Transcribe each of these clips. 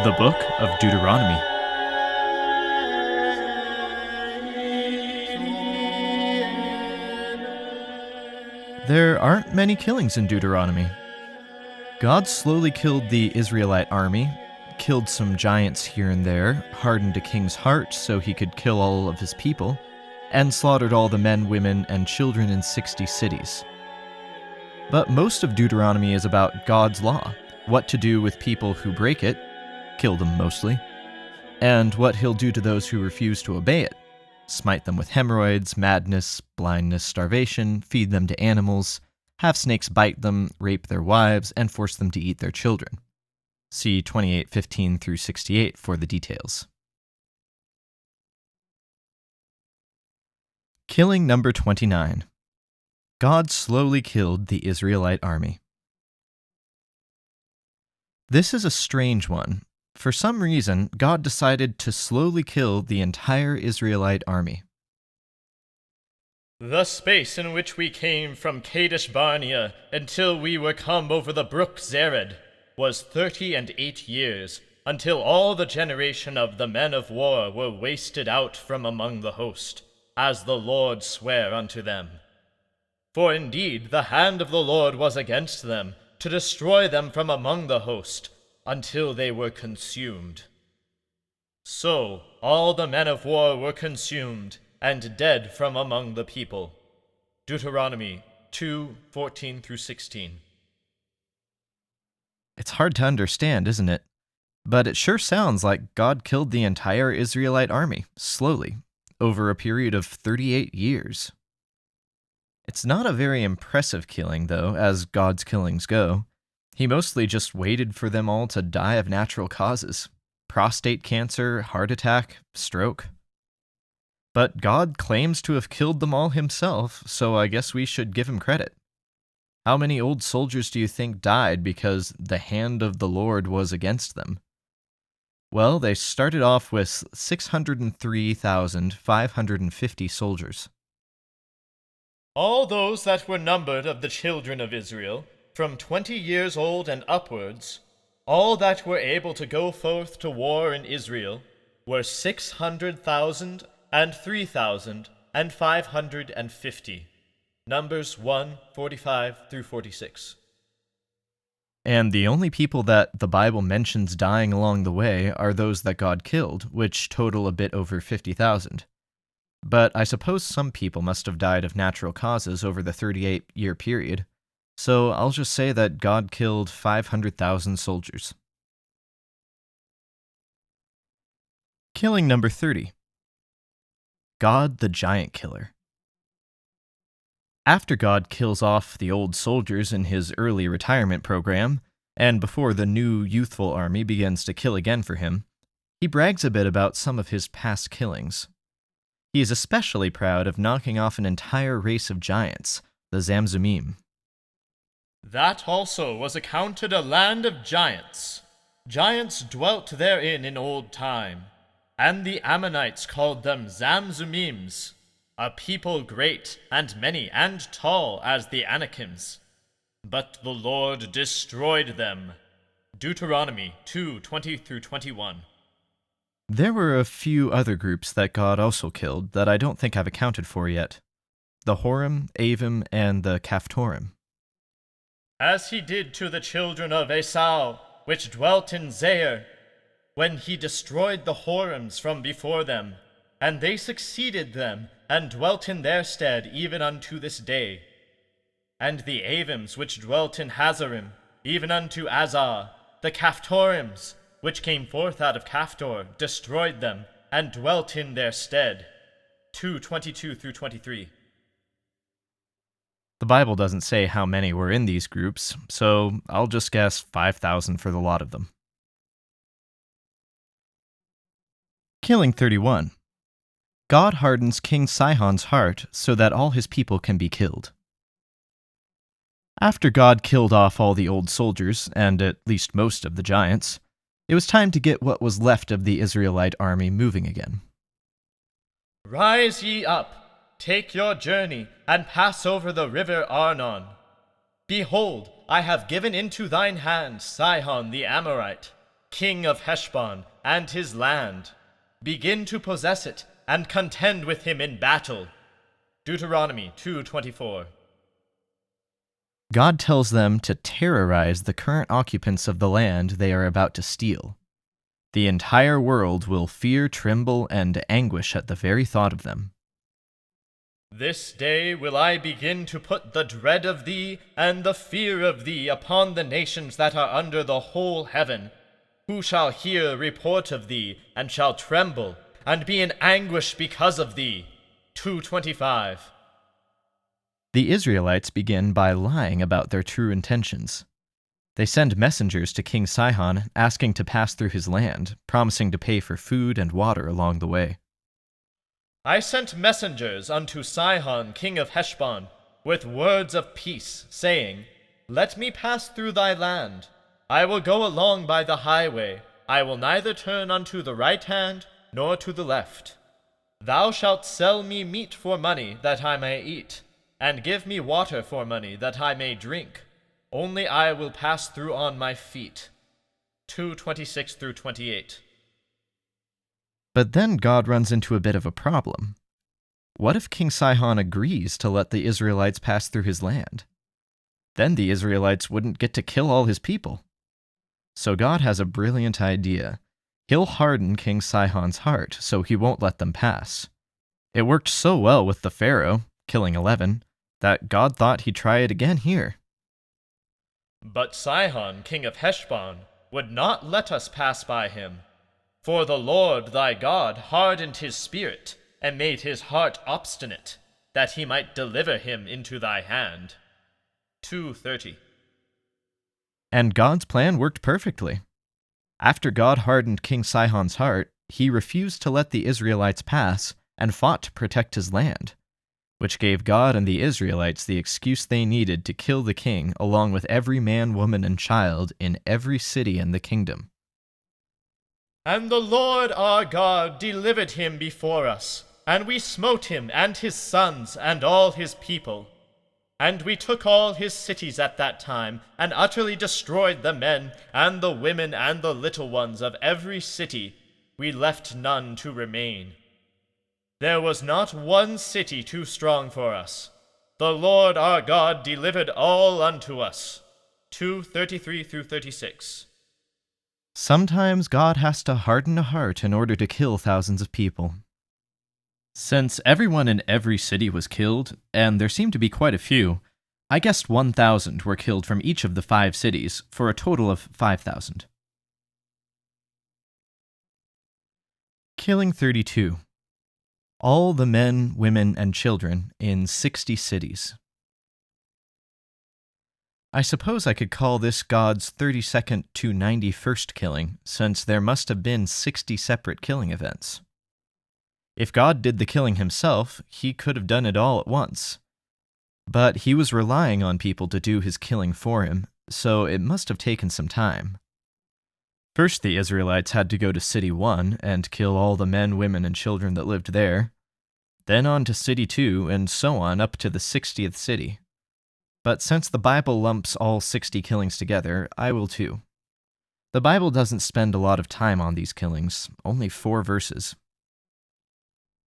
The Book of Deuteronomy. There aren't many killings in Deuteronomy. God slowly killed the Israelite army, killed some giants here and there, hardened a king's heart so he could kill all of his people, and slaughtered all the men, women, and children in 60 cities. But most of Deuteronomy is about God's law, what to do with people who break it, kill them mostly, and what he'll do to those who refuse to obey it, smite them with hemorrhoids, madness, blindness, starvation, feed them to animals, have snakes bite them, rape their wives, and force them to eat their children. See 28:15 through 68 for the details. Killing number 29. God slowly killed the Israelite army. This is a strange one. For some reason, God decided to slowly kill the entire Israelite army. The space in which we came from Kadesh Barnea until we were come over the brook Zered was 38 years, until all the generation of the men of war were wasted out from among the host, as the Lord sware unto them. For indeed the hand of the Lord was against them, to destroy them from among the host, until they were consumed. So all the men of war were consumed, and dead from among the people. Deuteronomy 2:14 through 16. It's hard to understand, isn't it? But it sure sounds like God killed the entire Israelite army, slowly, over a period of 38 years. It's not a very impressive killing, though, as God's killings go. He mostly just waited for them all to die of natural causes: prostate cancer, heart attack, stroke. But God claims to have killed them all himself, so I guess we should give him credit. How many old soldiers do you think died because the hand of the Lord was against them? Well, they started off with 603,550 soldiers. All those that were numbered of the children of Israel, from 20 years old and upwards, all that were able to go forth to war in Israel, were 600,000 and 3,550. Numbers 1:45 through 46. And the only people that the Bible mentions dying along the way are those that God killed, which total a bit over 50,000. But I suppose some people must have died of natural causes over the 38-year period, so I'll just say that God killed 500,000 soldiers. Killing number 30. God the Giant Killer. After God kills off the old soldiers in his early retirement program, and before the new youthful army begins to kill again for him, he brags a bit about some of his past killings. He is especially proud of knocking off an entire race of giants, the Zamzummim. That also was accounted a land of giants. Giants dwelt therein in old time, and the Ammonites called them Zamzummims, a people great and many and tall as the Anakims. But the Lord destroyed them. Deuteronomy 2:20 through 21. There were a few other groups that God also killed that I don't think I've accounted for yet: the Horim, Avim, and the Caphtorim. As he did to the children of Esau, which dwelt in Zair, when he destroyed the Horims from before them, and they succeeded them, and dwelt in their stead even unto this day. And the Avims which dwelt in Hazarim, even unto Azar, the Caphtorims, which came forth out of Caphtor, destroyed them, and dwelt in their stead. 2:22 through 23. The Bible doesn't say how many were in these groups, so I'll just guess 5,000 for the lot of them. Killing 31. God hardens King Sihon's heart so that all his people can be killed. After God killed off all the old soldiers, and at least most of the giants, it was time to get what was left of the Israelite army moving again. Rise ye up, take your journey, and pass over the river Arnon. Behold, I have given into thine hand Sihon the Amorite, king of Heshbon, and his land. Begin to possess it, and contend with him in battle. Deuteronomy 2:24. God tells them to terrorize the current occupants of the land they are about to steal. The entire world will fear, tremble, and anguish at the very thought of them. This day will I begin to put the dread of thee and the fear of thee upon the nations that are under the whole heaven, who shall hear report of thee, and shall tremble, and be in anguish because of thee. 2:25. The Israelites begin by lying about their true intentions. They send messengers to King Sihon asking to pass through his land, promising to pay for food and water along the way. I sent messengers unto Sihon king of Heshbon, with words of peace, saying, Let me pass through thy land. I will go along by the highway. I will neither turn unto the right hand, nor to the left. Thou shalt sell me meat for money, that I may eat, and give me water for money, that I may drink. Only I will pass through on my feet. 2:26-28. But then God runs into a bit of a problem. What if King Sihon agrees to let the Israelites pass through his land? Then the Israelites wouldn't get to kill all his people. So God has a brilliant idea. He'll harden King Sihon's heart so he won't let them pass. It worked so well with the Pharaoh, killing 11, that God thought he'd try it again here. But Sihon king of Heshbon would not let us pass by him. For the Lord thy God hardened his spirit, and made his heart obstinate, that he might deliver him into thy hand. 2:30. And God's plan worked perfectly. After God hardened King Sihon's heart, he refused to let the Israelites pass and fought to protect his land, which gave God and the Israelites the excuse they needed to kill the king along with every man, woman, and child in every city in the kingdom. And the Lord our God delivered him before us, and we smote him and his sons and all his people. And we took all his cities at that time, and utterly destroyed the men, and the women, and the little ones of every city. We left none to remain. There was not one city too strong for us. The Lord our God delivered all unto us. 2:33-36. Sometimes God has to harden a heart in order to kill thousands of people. Since everyone in every city was killed, and there seemed to be quite a few, I guessed 1,000 were killed from each of the 5 cities, for a total of 5,000. Killing 32. All the men, women, and children in 60 cities. I suppose I could call this God's 32nd to 91st killing, since there must have been 60 separate killing events. If God did the killing himself, he could have done it all at once. But he was relying on people to do his killing for him, so it must have taken some time. First, the Israelites had to go to City 1 and kill all the men, women, and children that lived there. Then on to City 2, and so on up to the 60th city. But since the Bible lumps all 60 killings together, I will too. The Bible doesn't spend a lot of time on these killings, only 4 verses.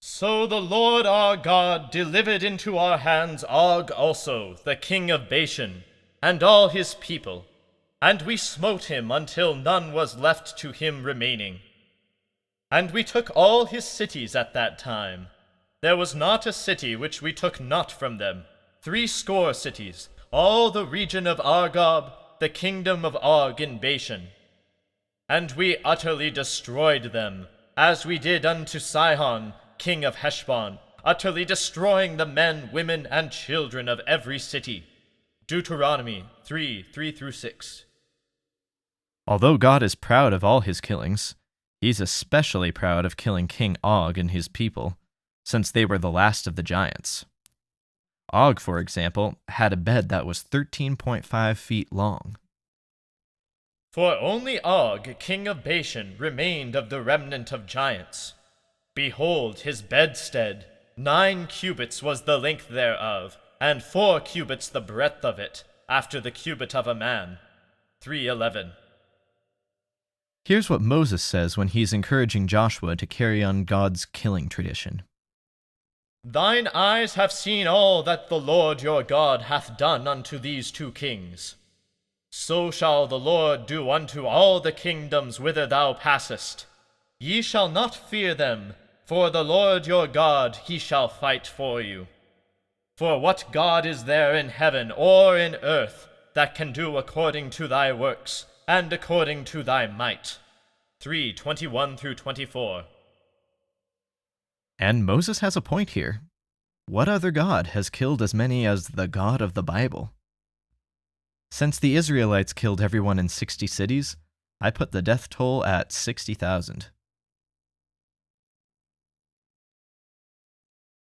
So the Lord our God delivered into our hands Og also, the king of Bashan, and all his people, and we smote him until none was left to him remaining. And we took all his cities at that time. There was not a city which we took not from them. 70 cities, all the region of Argob, the kingdom of Og in Bashan. And we utterly destroyed them, as we did unto Sihon, king of Heshbon, utterly destroying the men, women, and children of every city. Deuteronomy 3:3-6. Although God is proud of all his killings, he's especially proud of killing King Og and his people, since they were the last of the giants. Og, for example, had a bed that was 13.5 feet long. For only Og, king of Bashan, remained of the remnant of giants. Behold his bedstead, 9 cubits was the length thereof, and 4 cubits the breadth of it, after the cubit of a man. 3:11. Here's what Moses says when he's encouraging Joshua to carry on God's killing tradition. Thine eyes have seen all that the Lord your God hath done unto these 2 kings. So shall the Lord do unto all the kingdoms whither thou passest. Ye shall not fear them, for the Lord your God he shall fight for you. For what God is there in heaven or in earth that can do according to thy works, and according to thy might? 3:21-24. And Moses has a point here. What other God has killed as many as the God of the Bible? Since the Israelites killed everyone in 60 cities, I put the death toll at 60,000.